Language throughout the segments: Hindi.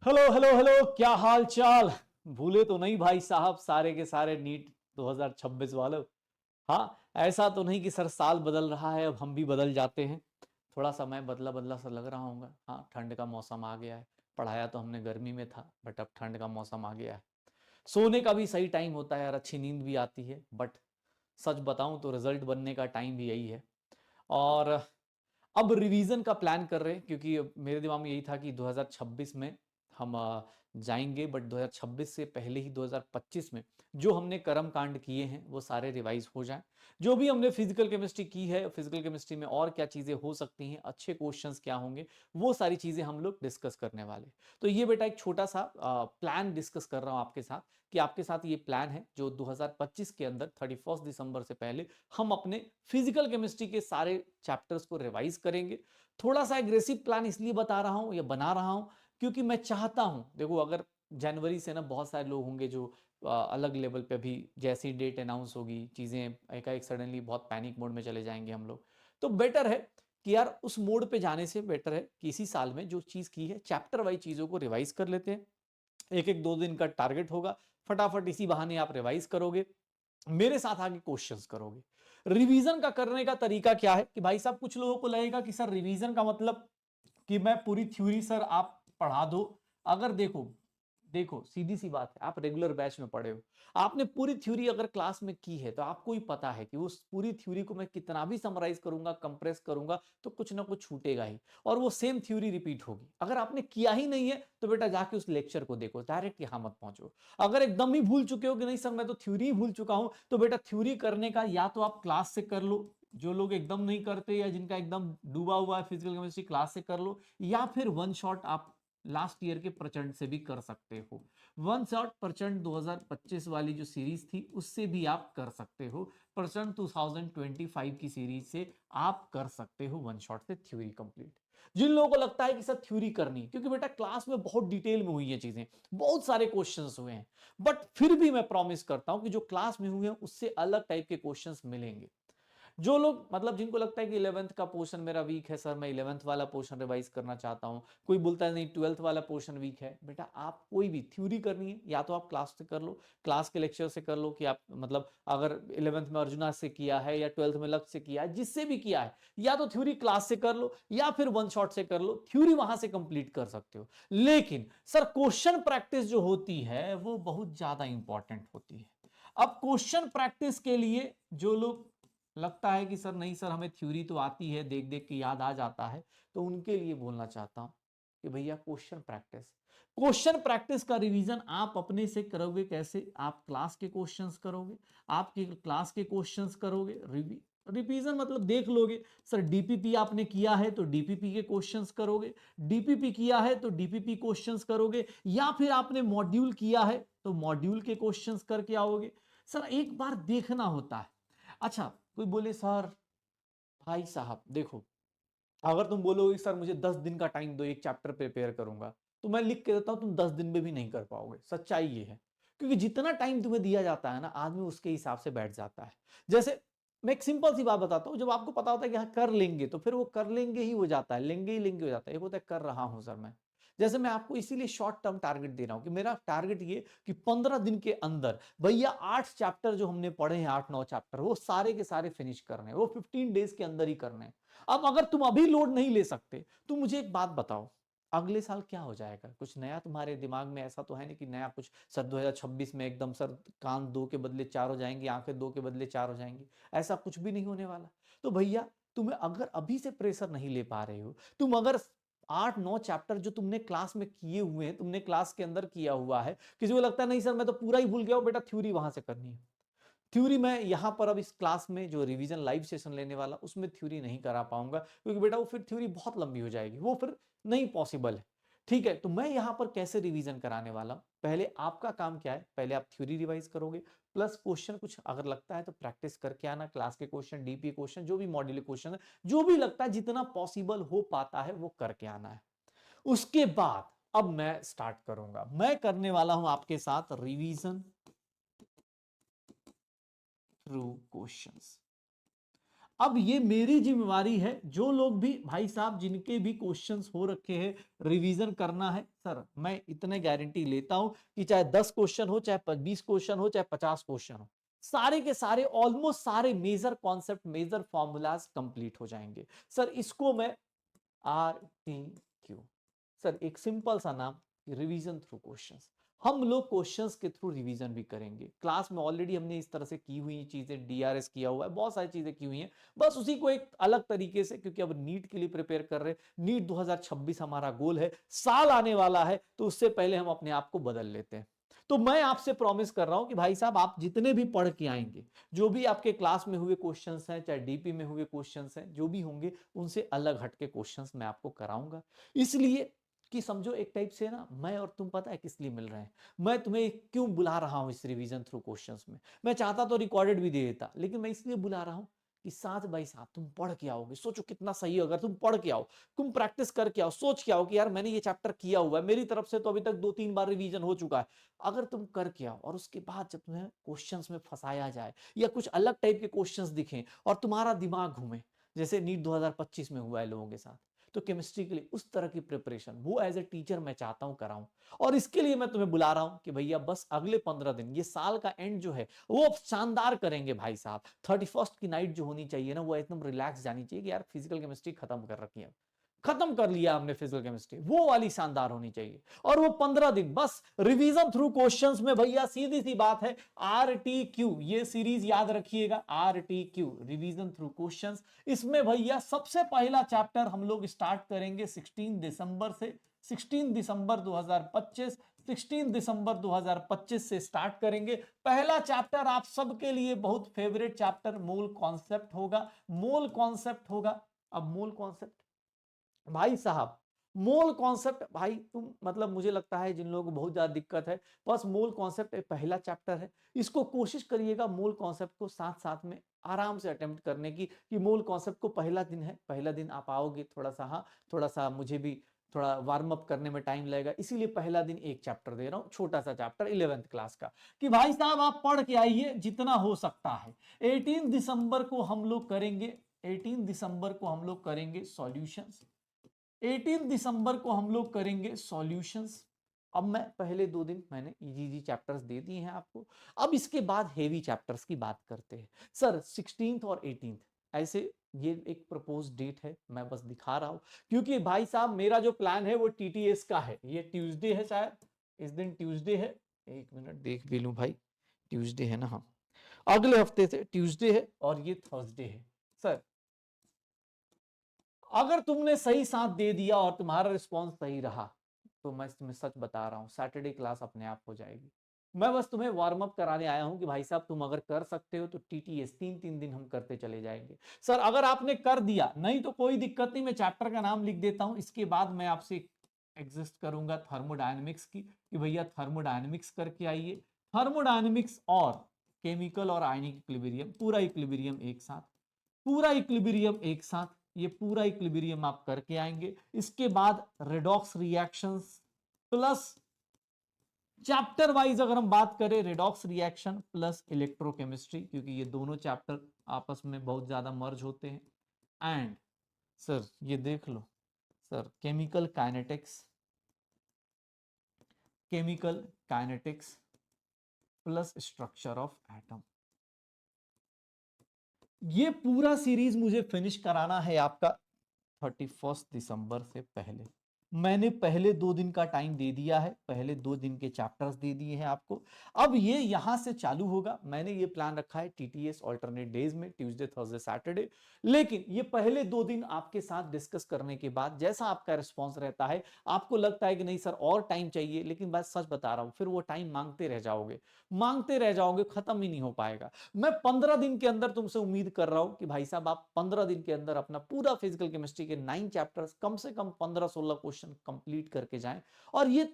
हेलो हेलो हेलो, क्या हाल चाल। भूले तो नहीं भाई साहब सारे के सारे नीट 2026 वाले। हाँ, ऐसा तो नहीं कि सर साल बदल रहा है अब हम भी बदल जाते हैं। थोड़ा समय बदला बदला सा लग रहा होगा। हाँ, ठंड का मौसम आ गया है। पढ़ाया तो हमने गर्मी में था, बट अब ठंड का मौसम आ गया है। सोने का भी सही टाइम होता है यार, अच्छी नींद भी आती है। बट सच बताऊं तो रिजल्ट बनने का टाइम भी यही है। और अब रिवीजन का प्लान कर रहे हैं, क्योंकि मेरे दिमाग में यही था कि 2026 में हम जाएंगे, बट 2026 से पहले ही 2025 में जो हमने कर्म कांड किए हैं वो सारे रिवाइज हो जाएं। जो भी हमने फिजिकल केमिस्ट्री की है, फिजिकल केमिस्ट्री में और क्या चीजें हो सकती हैं, अच्छे क्वेश्चंस क्या होंगे, वो सारी चीजें हम लोग डिस्कस करने वाले। तो ये बेटा एक छोटा सा प्लान डिस्कस कर रहा हूं आपके साथ, कि आपके साथ ये प्लान है जो 2025 के अंदर 31 दिसंबर से पहले हम अपने फिजिकल केमिस्ट्री के सारे चैप्टर्स को रिवाइज करेंगे। थोड़ा सा एग्रेसिव प्लान इसलिए बता रहा हूं या बना रहा हूं, क्योंकि मैं चाहता हूं, देखो अगर जनवरी से ना बहुत सारे लोग होंगे जो अलग लेवल पे भी, जैसी डेट अनाउंस होगी चीजें एकाएक सडनली बहुत पैनिक मोड में चले जाएंगे हम लोग। तो बेटर है कि यार उस मोड पे जाने से बेटर है कि इसी साल में जो चीज की है चैप्टर वाइज चीजों को रिवाइज कर लेते हैं। एक एक दो दिन का टारगेट होगा, फटाफट इसी बहाने आप रिवाइज करोगे, मेरे साथ आगे क्वेश्चंस करोगे। रिवीजन का करने का तरीका क्या है कि भाई साहब, कुछ लोगों को लगेगा कि सर रिवीजन का मतलब कि मैं पूरी थ्योरी सर आप पढ़ा दो। अगर देखो देखो सीधी सी बात है, आप रेगुलर बैच में पढ़े हो, आपने पूरी थ्योरी अगर क्लास में की है तो आपको ही पता है कि उस पूरी थ्योरी को मैं कितना भी समराइज करूंगा, कंप्रेस करूंगा, तो कुछ ना कुछ छूटेगा ही, और वो सेम थ्योरी रिपीट होगी। अगर आपने किया ही नहीं है तो बेटा जाके उस लेक्चर को देखो, डायरेक्ट यहां मत पहुंचो। अगर एकदम ही भूल चुके हो कि नहीं सर मैं तो थ्योरी ही भूल चुका हूं, तो बेटा थ्योरी करने का या तो आप क्लास से कर लो, जो लोग एकदम नहीं करते या जिनका एकदम डूबा हुआ है फिजिकल केमिस्ट्री, क्लास से कर लो, या फिर वन शॉट आप लास्ट ईयर के प्रचंड से भी कर सकते हो। वन शॉट प्रचंड 2025 वाली जो सीरीज थी उससे भी आप कर सकते हो, प्रचंड 2025 की सीरीज से आप कर सकते हो वन शॉट से थ्योरी कंप्लीट। जिन लोगों को लगता है कि सर थ्योरी करनी, क्योंकि बेटा क्लास में बहुत डिटेल में हुई है चीजें, बहुत सारे क्वेश्चंस हुए हैं, बट फिर भी मैं प्रॉमिस करता हूं कि जो क्लास में हुए हैं उससे अलग टाइप के क्वेश्चंस मिलेंगे। जो लोग मतलब जिनको लगता है कि 11th का पोर्शन मेरा वीक है सर, मैं 11th वाला पोर्शन रिवाइज करना चाहता हूं, कोई बोलता है नहीं 12th वाला पोर्शन वीक है, बेटा आप कोई भी थ्योरी करनी है या तो आप क्लास से कर लो, क्लास के लेक्चर से कर लो, कि आप मतलब अगर 11th में अर्जुना से किया है या 12th में लक्ष्य से किया है, जिससे भी किया है, या तो थ्योरी क्लास से कर लो या फिर वन शॉट से कर लो, थ्योरी वहां से कंप्लीट कर सकते हो। लेकिन सर क्वेश्चन प्रैक्टिस जो होती है वो बहुत ज्यादा इंपॉर्टेंट होती है। अब क्वेश्चन प्रैक्टिस के लिए जो लोग लगता है कि सर नहीं सर हमें थ्योरी तो आती है, देख देख के याद आ जाता है, तो उनके लिए बोलना चाहता हूं कि भैया क्वेश्चन प्रैक्टिस का रिवीजन आप अपने से करोगे कैसे, आप क्लास के क्वेश्चंस करोगे, आपके क्लास के क्वेश्चंस करोगे, रिवीजन मतलब देख लोगे, सर डीपीपी आपने किया है तो डीपीपी के क्वेश्चंस करोगे, डीपीपी किया है तो डीपीपी क्वेश्चंस करोगे, या फिर आपने मॉड्यूल किया है तो मॉड्यूल के क्वेश्चंस करके आओगे। सर एक बार देखना होता है। अच्छा, कोई बोले सर भाई साहब देखो, अगर तुम बोलोगे सर मुझे 10 दिन का टाइम दो एक चैप्टर प्रिपेयर करूंगा, तो मैं लिख के देता हूं तुम 10 दिन में भी नहीं कर पाओगे, सच्चाई ये है। क्योंकि जितना टाइम तुम्हें दिया जाता है ना, आदमी उसके हिसाब से बैठ जाता है। जैसे मैं एक सिंपल सी बात बताता हूं, जब आपको पता होता है कि हाँ कर लेंगे, तो फिर वो कर लेंगे ही हो जाता है, लेंगे ही लेंगे हो जाता है। एक होता है कर रहा हूं सर मैं, जैसे मैं आपको इसीलिए शॉर्ट टर्म टारगेट दे रहा हूं कि मेरा टारगेट ये कि 15 दिन के अंदर भैया 8 चैप्टर जो हमने पढ़े हैं, 8-9 चैप्टर, वो सारे के सारे फिनिश करने हैं, वो 15 डेज के अंदर ही करने हैं। अब अगर तुम अभी लोड नहीं ले सकते तो मुझे एक बात बताओ, अगले साल क्या हो जाएगा? कुछ नया तुम्हारे दिमाग में ऐसा तो है नहीं कि नया कुछ सर 2026 में एकदम सर कान दो के बदले चार हो जाएंगे, आंखें दो के बदले चार हो जाएंगी, ऐसा कुछ भी नहीं होने वाला। तो भैया तुम्हें अगर अभी से प्रेशर नहीं ले पा रहे हो, तुम अगर 8-9 चैप्टर जो तुमने क्लास में किए हुए हैं, तुमने क्लास के अंदर किया हुआ है, किसी को लगता है नहीं सर मैं तो पूरा ही भूल गया हूं, बेटा थ्योरी वहां से करनी है। थ्योरी मैं यहां पर अब इस क्लास में जो रिवीजन लाइव सेशन लेने वाला उसमें थ्योरी नहीं करा पाऊंगा, क्योंकि बेटा वो फिर थ्योरी बहुत लंबी हो जाएगी, वो फिर नहीं पॉसिबल है। ठीक है, तो मैं यहां पर कैसे रिवीजन कराने वाला हूं, पहले आपका काम क्या है, पहले आप थ्योरी रिवाइज करोगे, प्लस क्वेश्चन कुछ अगर लगता है तो प्रैक्टिस करके आना, क्लास के क्वेश्चन, डीपी क्वेश्चन, जो भी मॉड्यूल क्वेश्चन है, जो भी लगता है जितना पॉसिबल हो पाता है वो करके आना है। उसके बाद अब मैं स्टार्ट करूंगा, मैं करने वाला हूं आपके साथ रिवीजन थ्रू क्वेश्चंस। अब ये मेरी जिम्मेवारी है, जो लोग भी भाई साहब जिनके भी क्वेश्चंस हो रखे हैं रिवीजन करना है, सर मैं इतने गारंटी लेता हूं कि चाहे 10 क्वेश्चन हो, चाहे 20 क्वेश्चन हो, चाहे 50 क्वेश्चन हो, सारे के सारे ऑलमोस्ट सारे major concept major formulas complete हो जाएंगे। सर इसको मैं RTQ, सर एक सिंपल सा नाम, रिवीजन थ्रू क्वेश्चंस। हम लोग क्वेश्चंस के थ्रू रिवीजन भी करेंगे। क्लास में ऑलरेडी हमने इस तरह से की हुई चीजें, DRS किया हुआ है, बहुत सारी चीजें की हुई हैं, बस उसी को एक अलग तरीके से, क्योंकि अब नीट के लिए प्रिपेयर कर रहे हैं। नीट 2026 हमारा गोल है, साल आने वाला है, तो उससे पहले हम अपने आप को बदल लेते हैं। तो मैं आपसे प्रॉमिस कर रहा हूं कि भाई साहब आप जितने भी पढ़ के आएंगे, जो भी आपके क्लास में हुए क्वेश्चंस हैं, चाहे डीपी में हुए क्वेश्चंस हैं, जो भी होंगे उनसे अलग हटके क्वेश्चंस मैं आपको कराऊंगा। इसलिए कि समझो एक टाइप से ना, मैं और तुम पता है किस लिए मिल रहे हैं, मैं तुम्हें क्यों बुला रहा हूं इस रिवीजन थ्रू क्वेश्चंस में। मैं चाहता तो रिकॉर्डेड भी दे देता, लेकिन मैं इसलिए बुला रहा हूं कि साथ बाई साथ तुम पढ़ के आओगे। सोचो कितना सही है अगर तुम पढ़ के आओ, तुम प्रैक्टिस करके आओ, सोच के आओ कि यार मैंने ये चैप्टर किया हुआ है, मेरी तरफ से तो अभी तक 2-3 बार रिवीजन हो चुका है। अगर तुम करके आओ और उसके बाद जब तुम्हें क्वेश्चंस में फंसाया जाए या कुछ अलग टाइप के क्वेश्चंस दिखें और तुम्हारा दिमाग घूमे, जैसे नीट 2025 में हुआ है लोगों के साथ, तो केमिस्ट्री के लिए उस तरह की प्रिपरेशन वो एज ए टीचर मैं चाहता हूं कराऊं। और इसके लिए मैं तुम्हें बुला रहा हूं कि भैया बस अगले 15 दिन, ये साल का एंड जो है वो अब शानदार करेंगे भाई साहब। 31st की नाइट जो होनी चाहिए ना, वो एकदम रिलैक्स जानी चाहिए कि यार फिजिकल केमिस्ट्री खत्म कर रखी है, खत्म कर लिया हमने फिजिकल केमिस्ट्री, वो वाली शानदार होनी चाहिए। और वो 15 दिन बस रिवीजन थ्रू क्वेश्चंस में, भैया सीधी सी बात है, RTQ ये सीरीज याद रखिएगा, RTQ रिवीजन थ्रू क्वेश्चंस। इसमें भैया सबसे पहला चैप्टर हम लोग स्टार्ट करेंगे 16 दिसंबर से, 16 दिसंबर 2025, 16 दिसंबर 2025 से स्टार्ट करेंगे। पहला चैप्टर आप सबके लिए बहुत फेवरेट चैप्टर मोल कॉन्सेप्ट होगा, मोल कॉन्सेप्ट होगा। अब मोल कॉन्सेप्ट भाई साहब, मोल कॉन्सेप्ट भाई तुम मतलब मुझे लगता है जिन लोगों को बहुत ज्यादा दिक्कत है, बस मोल कॉन्सेप्ट पहला चैप्टर है, इसको कोशिश करिएगा मोल कॉन्सेप्ट को साथ साथ में आराम से अटेम्प्ट करने की, कि मोल कॉन्सेप्ट को पहला दिन है, पहला दिन आप आओगे थोड़ा सा, हाँ थोड़ा सा मुझे भी थोड़ा वार्म अप करने में टाइम लगेगा, इसीलिए पहला दिन एक चैप्टर दे रहा हूं, छोटा सा चैप्टर 11th क्लास का, कि भाई साहब आप पढ़ के आइए जितना हो सकता है। 18 दिसंबर को हम लोग करेंगे, 18 दिसंबर को हम लोग करेंगे सॉल्यूशंस, 18 दिसंबर को हम लोग करेंगे सॉल्यूशंस। अब मैं पहले 2 दिन मैंने इजी चैप्टर्स दे दिए हैं आपको, अब इसके बाद हेवी चैप्टर्स की बात करते हैं। सर 16th और 18th ऐसे, ये एक प्रपोज डेट है, मैं बस दिखा रहा हूं, क्योंकि भाई साहब मेरा जो प्लान है वो TTS का है। ये ट्यूसडे है शायद, इस दिन ट्यूसडे है, एक मिनट देख भी लूं भाई, ट्यूसडे है ना, हाँ अगले हफ्ते से ट्यूसडे है और ये थर्सडे है। सर अगर तुमने सही साथ दे दिया और तुम्हारा रिस्पॉन्स सही रहा, तो मैं तुम्हें सच बता रहा हूं सैटरडे क्लास अपने आप हो जाएगी। मैं बस तुम्हें वार्म अप कराने आया हूं कि भाई साहब तुम अगर कर सकते हो तो TTS 3-3 दिन हम करते चले जाएंगे। सर अगर आपने कर दिया, नहीं तो कोई दिक्कत नहीं, मैं चैप्टर का नाम लिख देता हूं, इसके बाद मैं आपसे एग्जिस्ट करूंगा थर्मोडायनेमिक्स की, कि भैया थर्मोडायनेमिक्स करके आइए। थर्मोडायनेमिक्स और केमिकल और आयनिक इक्विलिब्रियम, पूरा इक्विलिब्रियम एक साथ, पूरा इक्विलिब्रियम एक साथ, ये पूरा इक्विलिब्रियम आप करके आएंगे। इसके बाद redox reactions plus, chapter wise अगर हम बात करें, रेडॉक्स रिएक्शन प्लस इलेक्ट्रोकेमिस्ट्री, क्योंकि ये दोनों चैप्टर आपस में बहुत ज्यादा मर्ज होते हैं। एंड सर ये देख लो sir, chemical kinetics, chemical kinetics plus structure of atom, ये पूरा सीरीज मुझे फिनिश कराना है आपका 31 दिसंबर से पहले। मैंने पहले 2 दिन का टाइम दे दिया है, पहले 2 दिन के चैप्टर्स दे दिए हैं आपको। अब ये यहां से चालू होगा, मैंने ये प्लान रखा है TTS ऑल्टरनेट डेज में, ट्यूसडे थर्सडे सैटरडे। लेकिन ये पहले 2 दिन आपके साथ डिस्कस करने के बाद जैसा आपका रिस्पॉन्स रहता है, आपको लगता है कि नहीं सर और टाइम चाहिए, लेकिन बात सच बता रहा हूं, फिर वो टाइम मांगते रह जाओगे, मांगते रह जाओगे, खत्म ही नहीं हो पाएगा। मैं 15 दिन के अंदर तुमसे उम्मीद कर रहा हूं कि भाई साहब आप 15 दिन के अंदर अपना पूरा फिजिकल केमिस्ट्री के 9 चैप्टर्स, कम से कम 15-16 क्वेश्चन कंप्लीट करके जाएं। और ये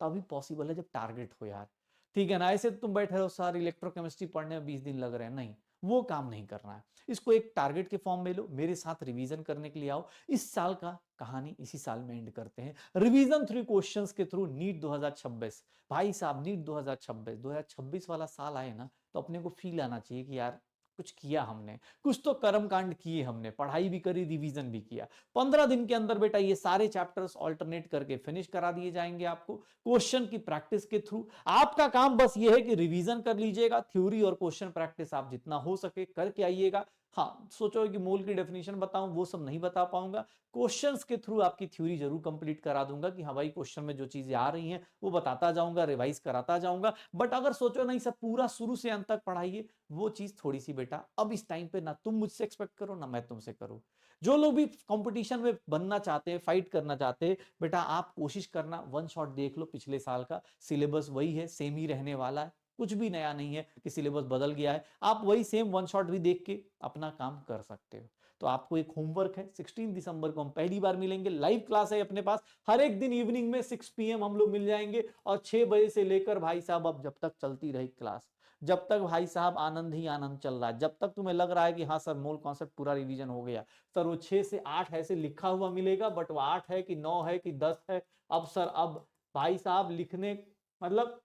तभी पॉसिबल है जब टारगेट हो यार, ठीक है ना। ऐसे तुम बैठे हो सर इलेक्ट्रोकेमिस्ट्री पढ़ने में 20 दिन लग रहे हैं, नहीं वो काम नहीं करना है। इसको एक टारगेट के फॉर्म में लो, मेरे साथ रिवीजन करने के लिए आओ। इस साल का कहानी इसी साल में एंड करते हैं, रिवीजन थ्रू क्वेश्चंस के थ्रू नीट 2026। भाई साहब नीट 2026 वाला साल आए ना, तो अपने को फील आना चाहिए कि यार कुछ किया हमने, कुछ तो कर्म कांड किए हमने, पढ़ाई भी करी, रिवीजन भी किया। 15 दिन के अंदर बेटा ये सारे चैप्टर्स ऑल्टरनेट करके फिनिश करा दिए जाएंगे आपको क्वेश्चन की प्रैक्टिस के थ्रू। आपका काम बस ये है कि रिवीजन कर लीजिएगा, थ्योरी और क्वेश्चन प्रैक्टिस आप जितना हो सके करके आइएगा। हाँ, सोचो कि मोल की डेफिनेशन बताऊं, वो सब नहीं बता पाऊंगा। क्वेश्चंस के थ्रू आपकी थ्योरी जरूर कंप्लीट करा दूंगा कि हाँ भाई क्वेश्चन में जो चीजें आ रही हैं वो बताता जाऊंगा, रिवाइज कराता जाऊंगा। बट अगर सोचो नहीं सर पूरा शुरू से अंत तक पढ़ाइए, वो चीज थोड़ी सी बेटा अब इस टाइम पे ना तुम मुझसे एक्सपेक्ट करो ना मैं तुमसे करूं। जो लोग भी कंपटीशन में बनना चाहते हैं, फाइट करना चाहते हैं, बेटा आप कोशिश करना वन शॉट देख लो पिछले साल का सिलेबस वही है, सेम ही रहने वाला है, कुछ भी नया नहीं है कि सिलेबस बदल गया है। आप वही सेम वन शॉट भी देख के अपना काम कर सकते हो। तो आपको एक होमवर्क है, 16 दिसंबर को हम पहली बार मिलेंगे, लाइव क्लास है अपने पास, हर एक दिन इवनिंग में 6 PM हम लोग मिल जाएंगे और 6 बजे से लेकर भाई साहब अब जब तक चलती रही क्लास, जब तक भाई साहब आनंद ही आनंद चल रहा है, जब तक तुम्हें लग रहा है कि हाँ सर मूल कॉन्सेप्ट पूरा रिवीजन हो गया, सर वो 6 से 8 ऐसे लिखा हुआ मिलेगा, बट वो 8 है कि 9 है कि 10 है, अब सर अब भाई साहब लिखने मतलब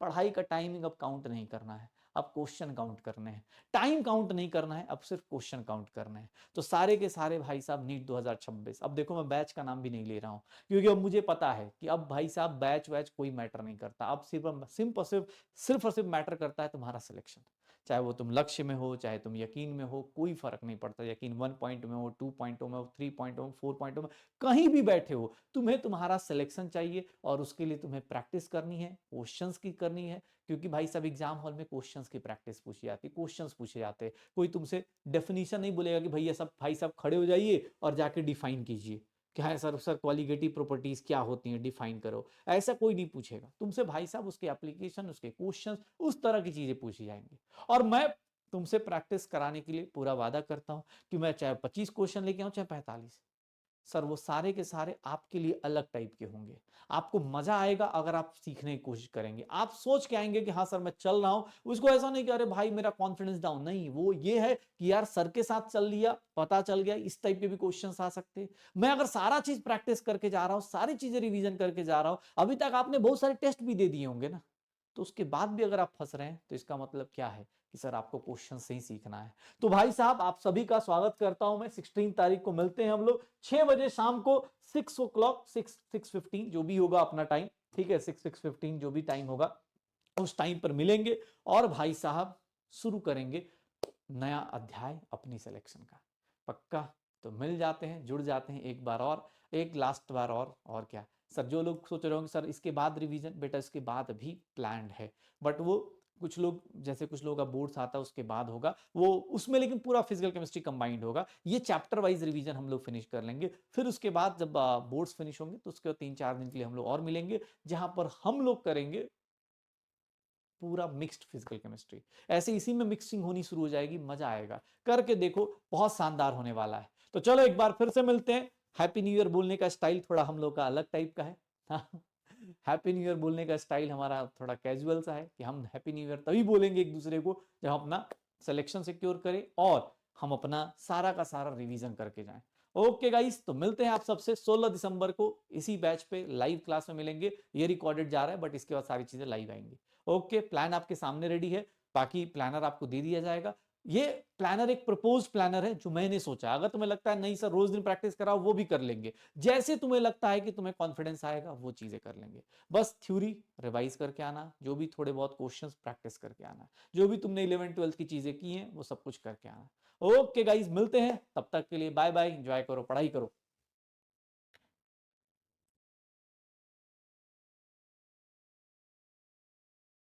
पढ़ाई का टाइमिंग अब काउंट नहीं करना है, अब क्वेश्चन काउंट करने हैं। टाइम काउंट नहीं करना है, अब सिर्फ क्वेश्चन काउंट करने हैं। तो सारे के सारे भाई साहब नीट 2026, अब देखो मैं बैच का नाम भी नहीं ले रहा हूं क्योंकि अब मुझे पता है कि अब भाई साहब बैच वैच कोई मैटर नहीं करता, अब सिर्फ और सिर्फ मैटर करता है तुम्हारा सिलेक्शन। चाहे वो तुम लक्ष्य में हो, चाहे तुम यकीन में हो, कोई फर्क नहीं पड़ता। यकीन 1 पॉइंट में हो, 2 पॉइंटों में हो, 3 पॉइंटों में, 4 पॉइंटों में, कहीं भी बैठे हो, तुम्हें तुम्हारा सिलेक्शन चाहिए और उसके लिए तुम्हें प्रैक्टिस करनी है, क्वेश्चंस की करनी है। क्योंकि भाई सब एग्जाम हॉल में क्वेश्चंस की प्रैक्टिस पूछी जाती है, क्वेश्चंस पूछे जाते हैं। कोई तुमसे डेफिनेशन नहीं बोलेगा कि भैया सब भाई साहब खड़े हो जाइए और जाके डिफाइन कीजिए क्या है सर, सर क्वालिटेटिव प्रॉपर्टीज क्या होती हैं डिफाइन करो, ऐसा कोई नहीं पूछेगा तुमसे। भाई साहब उसके एप्लीकेशन, उसके क्वेश्चंस, उस तरह की चीजें पूछी जाएंगी। और मैं तुमसे प्रैक्टिस कराने के लिए पूरा वादा करता हूं कि मैं चाहे 25 क्वेश्चन लेके आऊं चाहे 45, सर वो सारे के सारे आपके लिए अलग टाइप के होंगे। आपको मजा आएगा अगर आप सीखने की कोशिश करेंगे, आप सोच के आएंगे कि हाँ सर मैं चल रहा हूं। उसको ऐसा नहीं कि अरे भाई मेरा कॉन्फिडेंस डाउन, नहीं, वो ये है कि यार सर के साथ चल लिया, पता चल गया, इस टाइप के भी क्वेश्चंस आ सकते हैं। मैं अगर सारा चीज प्रैक्टिस करके जा रहा हूं, सारी चीजें रिवीजन करके जा रहा हूं, अभी तक आपने बहुत सारे टेस्ट भी दे दिए होंगे ना, तो उसके बाद भी अगर आप फंस रहे हैं तो इसका मतलब क्या है कि सर आपको क्वेश्चन से ही सीखना है। तो भाई साहब आप सभी का स्वागत करता हूं मैं, 16 तारीख को मिलते हैं हम लोग 6 बजे शाम को, 6 ओ क्लॉक, 6:15 जो भी होगा अपना टाइम, ठीक है, 6:15 जो भी टाइम होगा उस टाइम पर मिलेंगे और भाई साहब शुरू करेंगे नया अध्याय अपनी सिलेक्शन का। पक्का? तो मिल जाते हैं, जुड़ जाते हैं एक बार और, एक लास्ट बार और क्या। सर जो लोग सोच रहे होंगे सर इसके बाद रिवीजन, बेटा इसके बाद भी प्लान्ड है, बट वो कुछ लोग जैसे कुछ लोग का बोर्ड्स आता है उसके बाद होगा वो, उसमें लेकिन पूरा फिजिकल केमिस्ट्री कंबाइंड होगा। ये चैप्टर वाइज रिवीजन हम लोग फिनिश कर लेंगे, फिर उसके बाद जब बोर्ड्स फिनिश होंगे तो उसके बाद 3-4 दिन के लिए हम लोग और मिलेंगे जहां पर हम लोग करेंगे पूरा मिक्स्ड फिजिकल केमिस्ट्री। ऐसे इसी में मिक्सिंग होनी शुरू हो जाएगी, मजा आएगा, करके देखो, बहुत शानदार होने वाला है। तो चलो एक बार फिर से मिलते हैं। हैप्पी न्यू ईयर बोलने का स्टाइल थोड़ा हम लोग का अलग टाइप का है। हैप्पी न्यू ईयर बोलने का स्टाइल हमारा थोड़ा कैजुअल सा है कि हम हैप्पी न्यू ईयर तभी बोलेंगे एक दूसरे को जब हम अपना सिलेक्शन सिक्योर करें और हम अपना सारा का सारा रिवीजन करके जाएं। ओके गाइस, तो मिलते हैं आप सबसे 16 दिसंबर को इसी बैच पे लाइव क्लास में मिलेंगे। ये रिकॉर्डेड जा रहा है बट इसके बाद सारी चीजें लाइव आएंगी। ओके, प्लान आपके सामने रेडी है, बाकी प्लानर आपको दे दिया जाएगा। ये प्लानर एक प्रपोज प्लानर है जो मैंने सोचा, अगर तुम्हें लगता है नहीं सर रोज दिन प्रैक्टिस कराओ वो भी कर लेंगे, जैसे तुम्हें लगता है कि तुम्हें कॉन्फिडेंस आएगा वो चीजें कर लेंगे। बस थ्योरी रिवाइज करके आना, जो भी थोड़े बहुत क्वेश्चंस प्रैक्टिस करके आना, जो भी तुमने 11th-12th की चीजें की हैं वो सब कुछ करके आना। ओके गाइज, मिलते हैं, तब तक के लिए बाय बाय, एंजॉय करो, पढ़ाई करो।